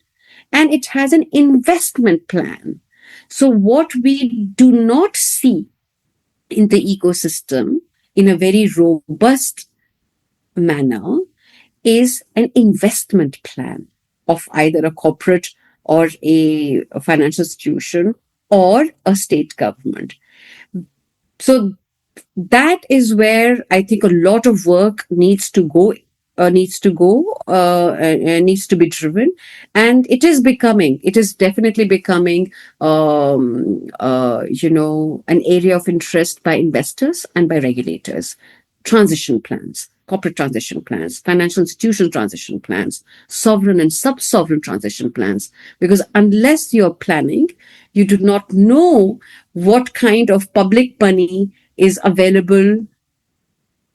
and it has an investment plan. So, what we do not see in the ecosystem in a very robust manner is an investment plan of either a corporate or a financial institution or a state government. So that is where I think a lot of work needs to be driven, and it is definitely becoming, an area of interest by investors and by regulators. Transition plans, corporate transition plans, financial institution transition plans, sovereign and sub-sovereign transition plans, because unless you're planning, you do not know what kind of public money is available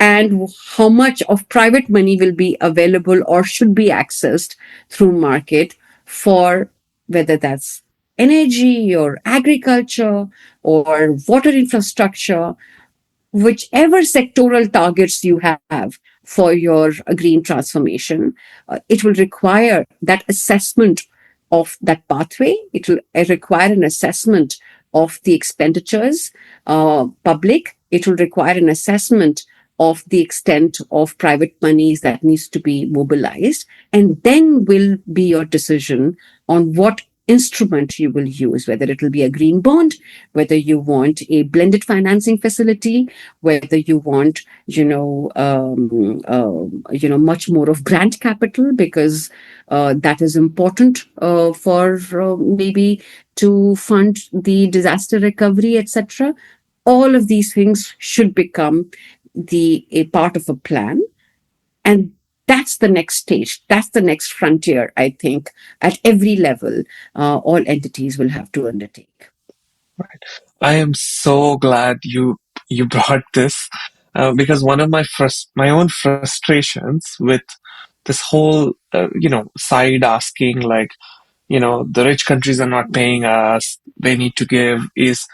and how much of private money will be available or should be accessed through market for, whether that's energy or agriculture or water infrastructure, whichever sectoral targets you have for your green transformation. It will require that assessment of that pathway. It will require an assessment of the expenditures, public. It will require an assessment of the extent of private monies that needs to be mobilized, and then will be your decision on what instrument you will use, whether it will be a green bond, whether you want a blended financing facility, whether you want, much more of grant capital, because that is important for maybe to fund the disaster recovery, etc. All of these things should become a part of a plan, and that's the next stage. That's the next frontier, I think, at every level, all entities will have to undertake. Right. I am so glad you brought this, because one of my own frustrations with this whole side asking, like, the rich countries are not paying us, they need to give, is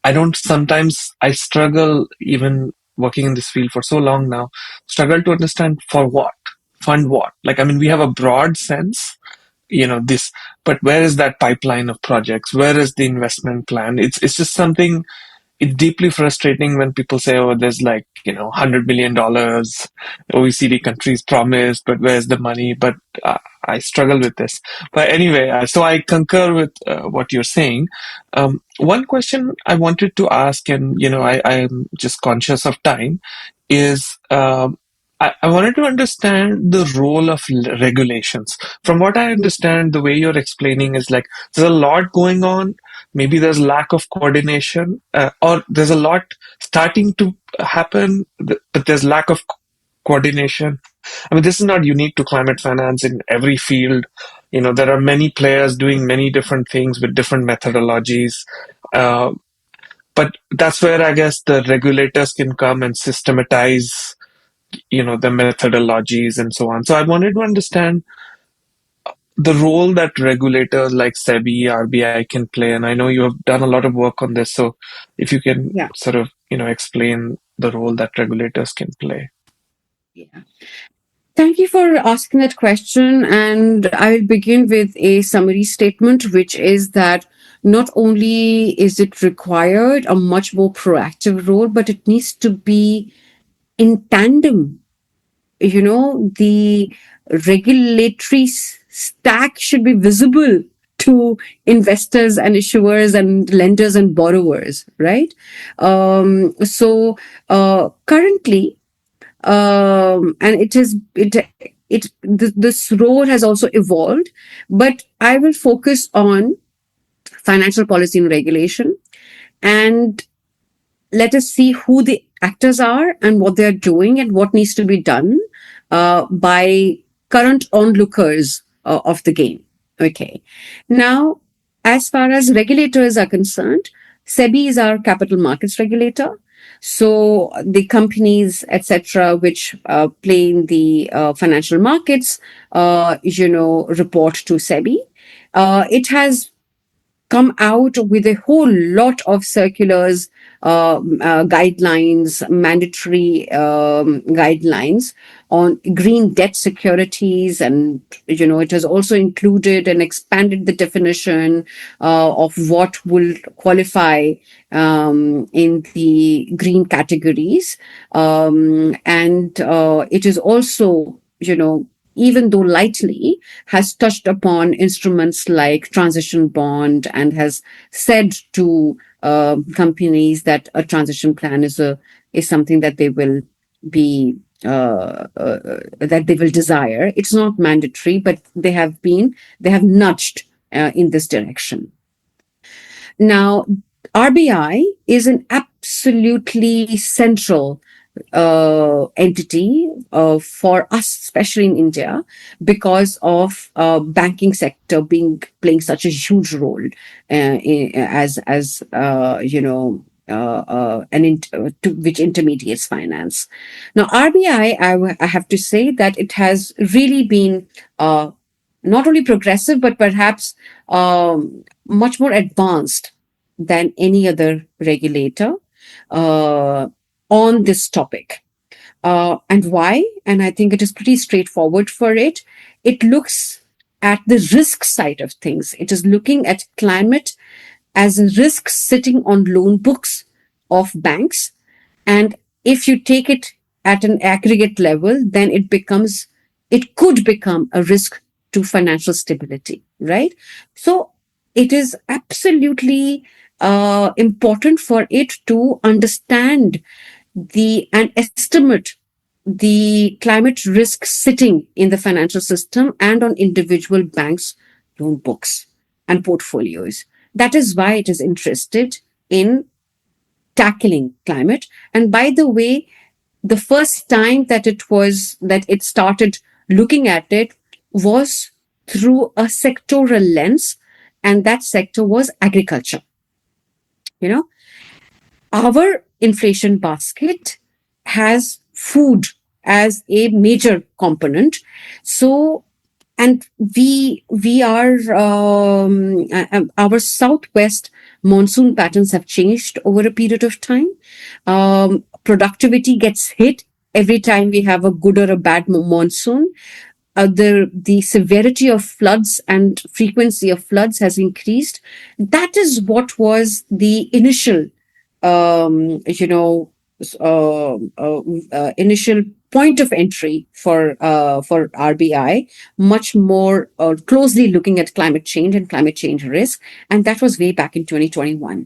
I struggle, even working in this field for so long now, struggle to understand for what, fund what. Like, I mean, we have a broad sense, this, but where is that pipeline of projects? Where is the investment plan? It's just something. It's deeply frustrating when people say, oh, there's like, $100 million OECD countries promised, but where's the money? But I struggle with this. But anyway, so I concur with what you're saying. One question I wanted to ask, and, I'm just conscious of time, is I wanted to understand the role of regulations. From what I understand, the way you're explaining is like there's a lot going on. Maybe there's lack of coordination, or there's a lot starting to happen, but there's lack of coordination. I mean, this is not unique to climate finance. In every field, There are many players doing many different things with different methodologies. Uh, but that's where I guess the regulators can come and systematize, the methodologies and so on. So I wanted to understand the role that regulators like SEBI, RBI can play. And I know you have done a lot of work on this. So if you can Yeah. sort of, explain the role that regulators can play. Yeah. Thank you for asking that question. And I will begin with a summary statement, which is that not only is it required a much more proactive role, but it needs to be in tandem. The regulatory stack should be visible to investors and issuers and lenders and borrowers, right? Currently, and this role has also evolved, but I will focus on financial policy and regulation, and let us see who the actors are and what they're doing and what needs to be done by current onlookers of the game. Okay. Now, as far as regulators are concerned, SEBI is our capital markets regulator. So the companies, etc., which play in the financial markets, report to SEBI. It has come out with a whole lot of circulars, guidelines, mandatory guidelines on green debt securities. And, it has also included and expanded the definition of what will qualify in the green categories. And it is also, even though lightly, has touched upon instruments like transition bond and has said to companies that a transition plan is something that they will be that they will desire. It's not mandatory, but they have nudged in this direction. Now, RBI is an absolutely central entity for us, especially in India, because of banking sector playing such a huge role as which intermediates finance. Now, RBI, I have to say that it has really been not only progressive but perhaps much more advanced than any other regulator uh, on this topic. And why? And I think it is pretty straightforward for it. It looks at the risk side of things. It is looking at climate as a risk sitting on loan books of banks. And if you take it at an aggregate level, then it could become a risk to financial stability, right? So it is absolutely important for it to understand and estimate the climate risk sitting in the financial system and on individual banks' loan books and portfolios. That is why it is interested in tackling climate. And by the way, the first time that it started looking at it was through a sectoral lens, and that sector was agriculture. You know, our inflation basket has food as a major component. So, and we are our southwest monsoon patterns have changed over a period of time. Productivity gets hit every time we have a good or a bad monsoon. The severity of floods and frequency of floods has increased. That is what was the initial you know initial point of entry for RBI, much more closely looking at climate change and climate change risk, and that was way back in 2021.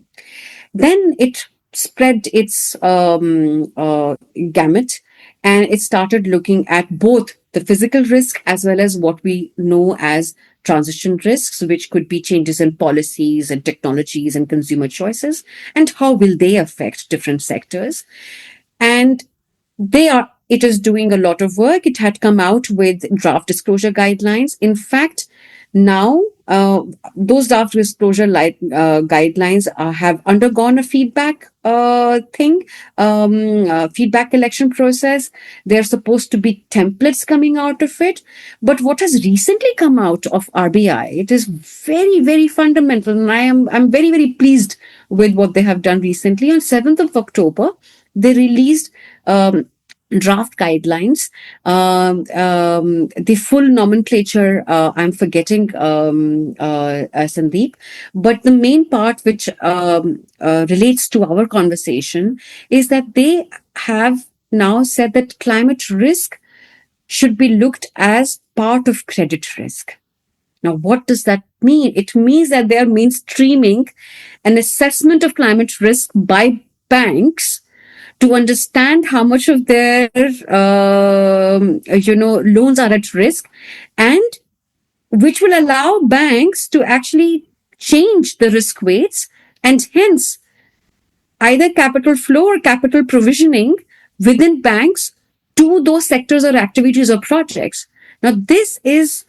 Then it spread its gamut, and it started looking at both the physical risk as well as what we know as transition risks, which could be changes in policies and technologies and consumer choices, and how will they affect different sectors. And it is doing a lot of work. It had come out with draft disclosure guidelines. In fact, Now, those draft disclosure guidelines have undergone a feedback collection process. They're supposed to be templates coming out of it. But what has recently come out of RBI, it is very, very fundamental. And I'm very, very pleased with what they have done recently. On 7th of October, they released draft guidelines. The full nomenclature, I'm forgetting, Sandeep, but the main part which relates to our conversation is that they have now said that climate risk should be looked as part of credit risk. Now, what does that mean? It means that they are mainstreaming an assessment of climate risk by banks to understand how much of their loans are at risk, and which will allow banks to actually change the risk weights, and hence either capital flow or capital provisioning within banks to those sectors or activities or projects. Now, this is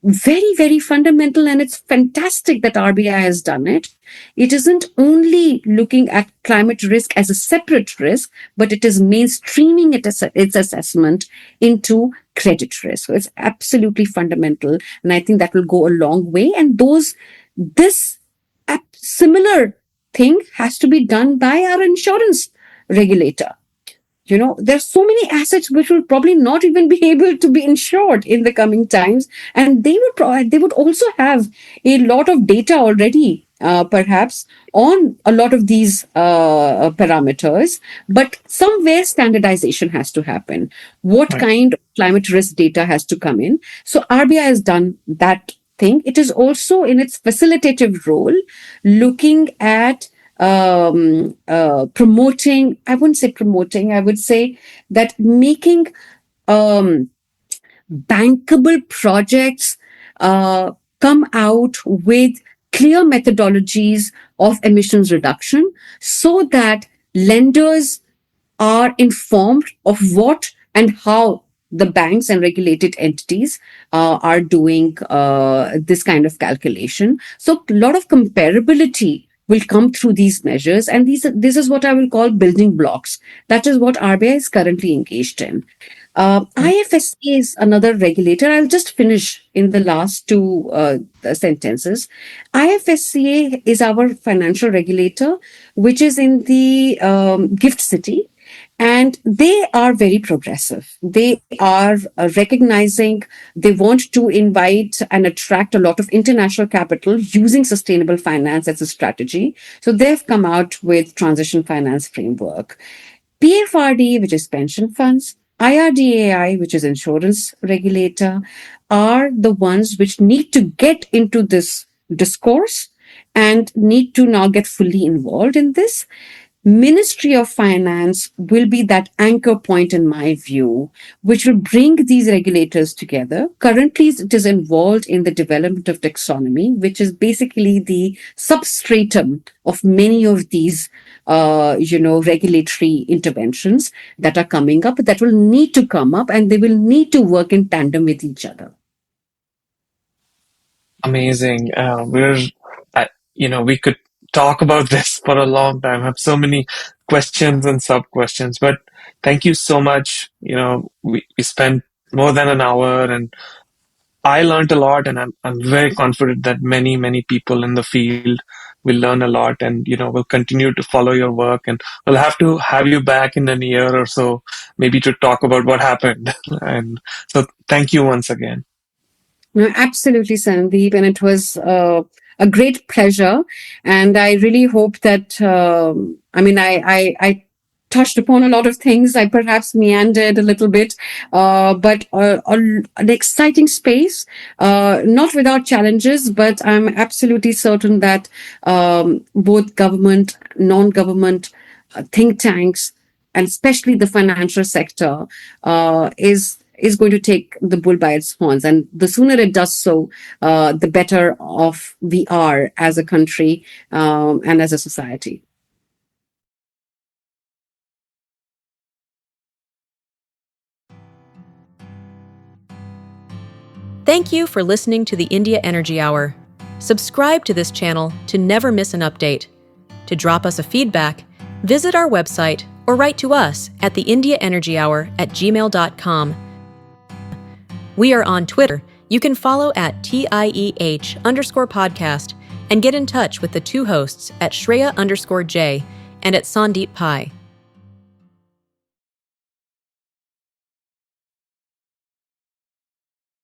very, very fundamental, and it's fantastic that RBI has done it. It isn't only looking at climate risk as a separate risk, but it is mainstreaming its assessment into credit risk. So it's absolutely fundamental, and I think that will go a long way. And this similar thing has to be done by our insurance regulator. There's so many assets which will probably not even be able to be insured in the coming times, and they would also have a lot of data already, perhaps on a lot of these parameters, but somewhere standardization has to happen. What Right. kind of climate risk data has to come in? So RBI has done that thing. It is also in its facilitative role looking at promoting, I wouldn't say promoting, I would say that making um, bankable projects come out with clear methodologies of emissions reduction so that lenders are informed of what and how the banks and regulated entities are doing this kind of calculation. So a lot of comparability will come through these measures, and this is what I will call building blocks. That is what RBI is currently engaged in. IFSC is another regulator. I'll just finish in the last two sentences. IFSCA is our financial regulator, which is in the gift city, and they are very progressive. They are recognizing, they want to invite and attract a lot of international capital using sustainable finance as a strategy. So they've come out with transition finance framework. PFRD, which is pension funds, IRDAI, which is insurance regulator, are the ones which need to get into this discourse and need to now get fully involved in this. Ministry of Finance will be that anchor point, in my view, which will bring these regulators together. Currently, it is involved in the development of taxonomy, which is basically the substratum of many of these, regulatory interventions that are coming up, that will need to come up, and they will need to work in tandem with each other. Amazing. We could talk about this for a long time. I have so many questions and sub questions, but thank you so much. We spent more than an hour, and I learned a lot, and I'm very confident that many people in the field will learn a lot, and will continue to follow your work, and we'll have to have you back in a year or so, maybe to talk about what happened. And so, thank you once again. No, absolutely, Sandeep. And it was a great pleasure. And I really hope that, I touched upon a lot of things. I perhaps meandered a little bit, but an exciting space, not without challenges, but I'm absolutely certain that both government, non-government think tanks, and especially the financial sector, is going to take the bull by its horns. And the sooner it does so, the better off we are as a country and as a society. Thank you for listening to the India Energy Hour. Subscribe to this channel to never miss an update. To drop us a feedback, visit our website or write to us at theindiaenergyhour@gmail.com. We are on Twitter. You can follow at TIEH_podcast and get in touch with the two hosts at Shreya_J and at Sandeep Pai.